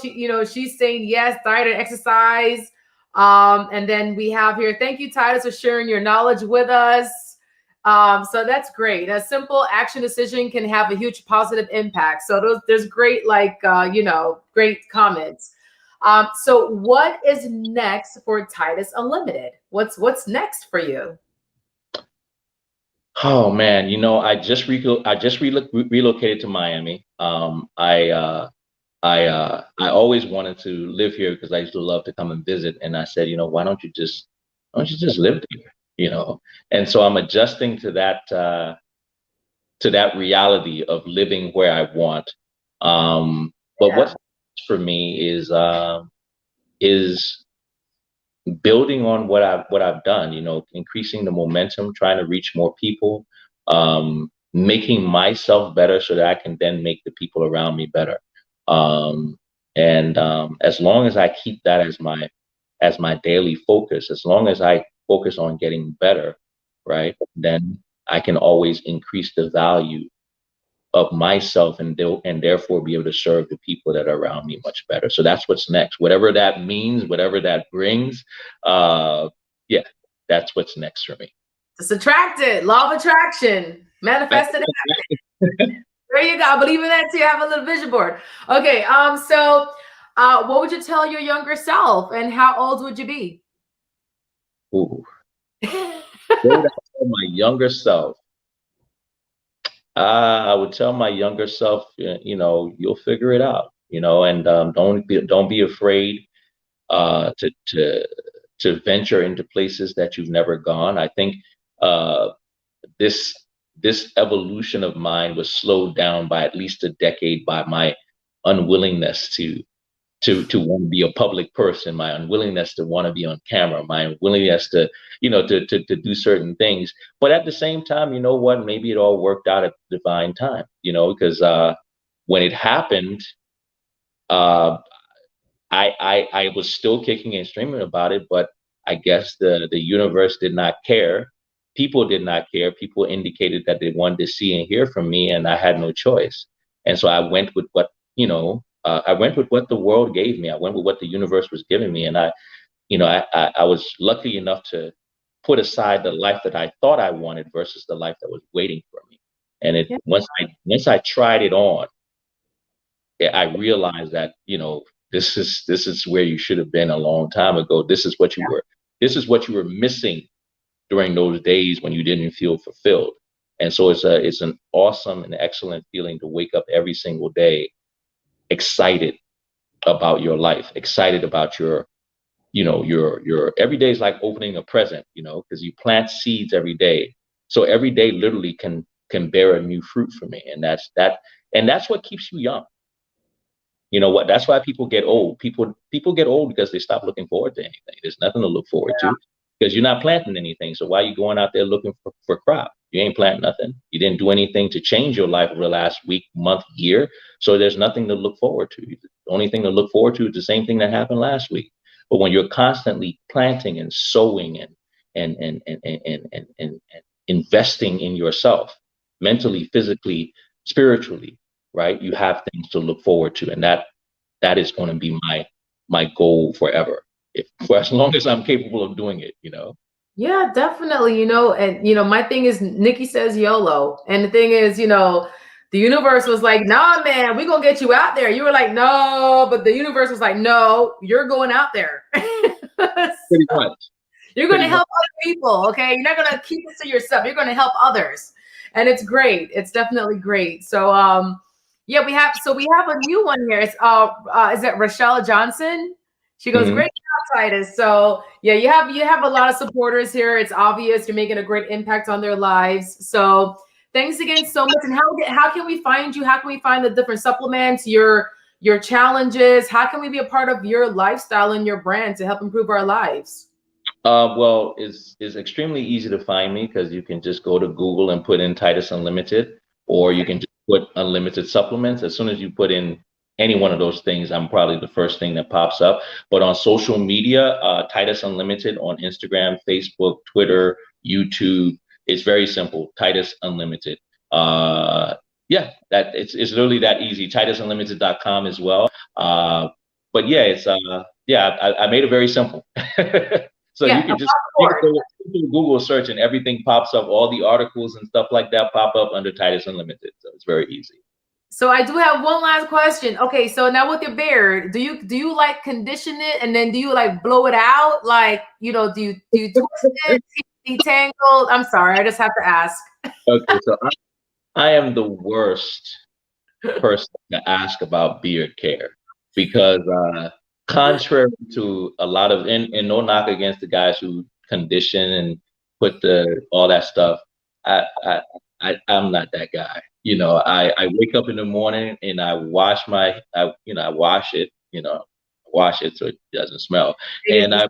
she's saying yes, diet and exercise. And then we have here, thank you, Titus, for sharing your knowledge with us. So that's great. A simple action decision can have a huge positive impact. So there's great, great comments. So what is next for Titus Unlimited? What's next for you? Oh man, I just relocated to Miami. I always wanted to live here because I used to love to come and visit. And I said, why don't you just live here? And so I'm adjusting to that reality of living where I want. But what's for me is building on what I've done, increasing the momentum, trying to reach more people, making myself better so that I can then make the people around me better. As long as I keep that as my daily focus, as long as I focus on getting better, right, then I can always increase the value of myself and therefore be able to serve the people that are around me much better. So that's what's next. Whatever that means, whatever that brings, that's what's next for me. Just attract it. Law of attraction. Manifest it. There you go. I believe in that too. Have a little vision board. Okay. So what would you tell your younger self, and how old would you be? Ooh. What would I tell my younger self? I would tell my younger self, you'll figure it out, and don't be afraid to venture into places that you've never gone. I think this evolution of mine was slowed down by at least a decade by my unwillingness to want to be a public person, my unwillingness to want to be on camera, my unwillingness to do certain things. But at the same time, you know what? Maybe it all worked out at the divine time, because when it happened, I was still kicking and screaming about it, but I guess the universe did not care. People did not care. People indicated that they wanted to see and hear from me, and I had no choice. And so I went with what, I went with what the world gave me. I went with what the universe was giving me. And I was lucky enough to put aside the life that I thought I wanted versus the life that was waiting for me. And once I tried it on, I realized that, this is where you should have been a long time ago. This is what you were missing during those days when you didn't feel fulfilled. And so it's an awesome and excellent feeling to wake up every single day excited about your life, excited about your every day is like opening a present, because you plant seeds every day. So every day literally can bear a new fruit for me. And that's what keeps you young. That's why people get old. People get old because they stop looking forward to anything. There's nothing to look forward to because you're not planting anything. So why are you going out there looking for crop? You ain't planting nothing. You didn't do anything to change your life over the last week, month, year. So there's nothing to look forward to. The only thing to look forward to is the same thing that happened last week. But when you're constantly planting and sowing and investing in yourself, mentally, physically, spiritually, right? You have things to look forward to, and that is going to be my goal forever, for as long as I'm capable of doing it. Yeah, definitely. And my thing is, Nikki says YOLO, and the thing is, the universe was like, nah, man, we're gonna get you out there. You were like, no, but the universe was like, no, you're going out there. Pretty much. You're going to help other people, okay? You're not going to keep it to yourself. You're going to help others. And it's great. It's definitely great. So, yeah, we have a new one here. It's is it Rochelle Johnson? She goes, great job, Titus. So yeah, you have a lot of supporters here. It's obvious you're making a great impact on their lives. So thanks again so much. And how can we find you? How can we find the different supplements, your challenges? How can we be a part of your lifestyle and your brand to help improve our lives? Well, it's extremely easy to find me because you can just go to Google and put in Titus Unlimited, or you can just put unlimited supplements. As soon as you put in any one of those things, I'm probably the first thing that pops up. But on social media, Titus Unlimited on Instagram, Facebook, Twitter, YouTube. It's very simple. Titus Unlimited. Yeah, that it's literally that easy. TitusUnlimited.com as well. But yeah, it's I made it very simple. So yeah, you can just go to Google search and everything pops up. All the articles and stuff like that pop up under Titus Unlimited. So it's very easy. So I do have one last question. Okay, so now with your beard, do you like condition it and then do you like blow it out? Like, do you twist it, detangled? I'm sorry, I just have to ask. Okay, so I am the worst person to ask about beard care because contrary to a lot of, and no knock against the guys who condition and put all that stuff, I'm not that guy. I wake up in the morning and I wash I wash it, wash it so it doesn't smell. And I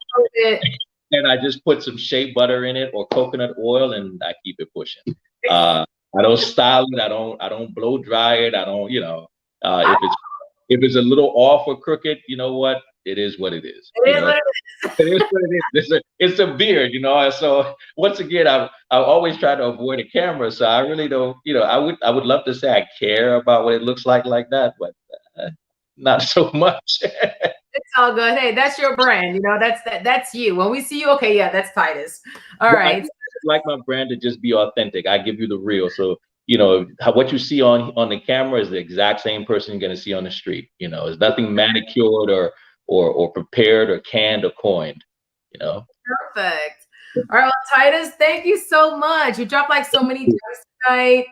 just put some shea butter in it or coconut oil and I keep it pushing. I don't style it. I don't blow dry it. I don't, if it's a little off or crooked, you know what? It is what it is. It is what it is. It's a beard, So once again, I always try to avoid a camera. So I really don't, I would love to say I care about what it looks like that, but not so much. It's all good. Hey, that's your brand. That's you. When we see you, okay, yeah, that's Titus. All right. I like my brand to just be authentic. I give you the real. So what you see on the camera is the exact same person you're going to see on the street. There's nothing manicured or prepared or canned or coined. Perfect. All right, well, Titus, thank you so much. You dropped like so many gems tonight.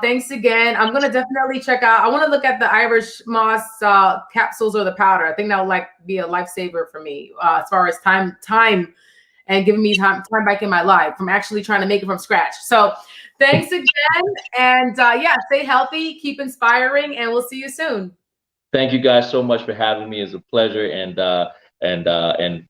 Thanks again. I'm gonna definitely check out. I want to look at the Irish moss capsules or the powder. I think that would be a lifesaver for me as far as time and giving me time back in my life from actually trying to make it from scratch. So thanks again. And yeah, stay healthy, keep inspiring, and we'll see you soon. Thank you guys so much for having me. It's a pleasure. And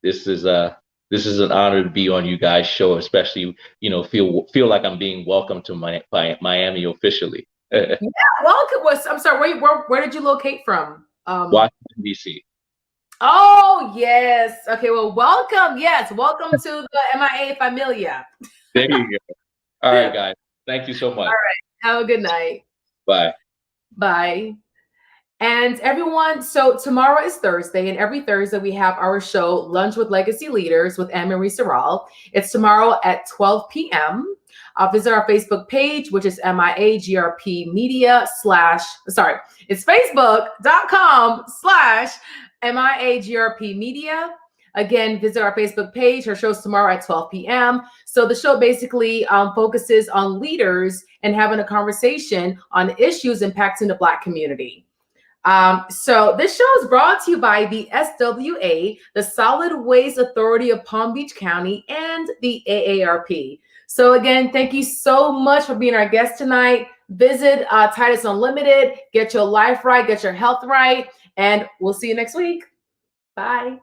this is an honor to be on you guys' show, especially, feel like I'm being welcomed to Miami officially. Yeah, welcome. I'm sorry, where did you locate from? Washington, D.C. Oh, yes. Okay, well, welcome. Yes, welcome to the MIA Familia. There you go. All right, guys. Thank you so much. All right. Have a good night. Bye. Bye. And everyone, so tomorrow is Thursday, and every Thursday we have our show, Lunch with Legacy Leaders with Anne-Marie Serral. It's tomorrow at 12 p.m. Visit our Facebook page, which is MIAGRP Media it's facebook.com/MIAGRP Media. Again, visit our Facebook page. Our show's tomorrow at 12 p.m. So the show basically focuses on leaders and having a conversation on issues impacting the Black community. So this show is brought to you by the SWA, the Solid Waste Authority of Palm Beach County, and the AARP. So again, thank you so much for being our guest tonight. Visit Titus Unlimited, get your life right, get your health right, and we'll see you next week. Bye.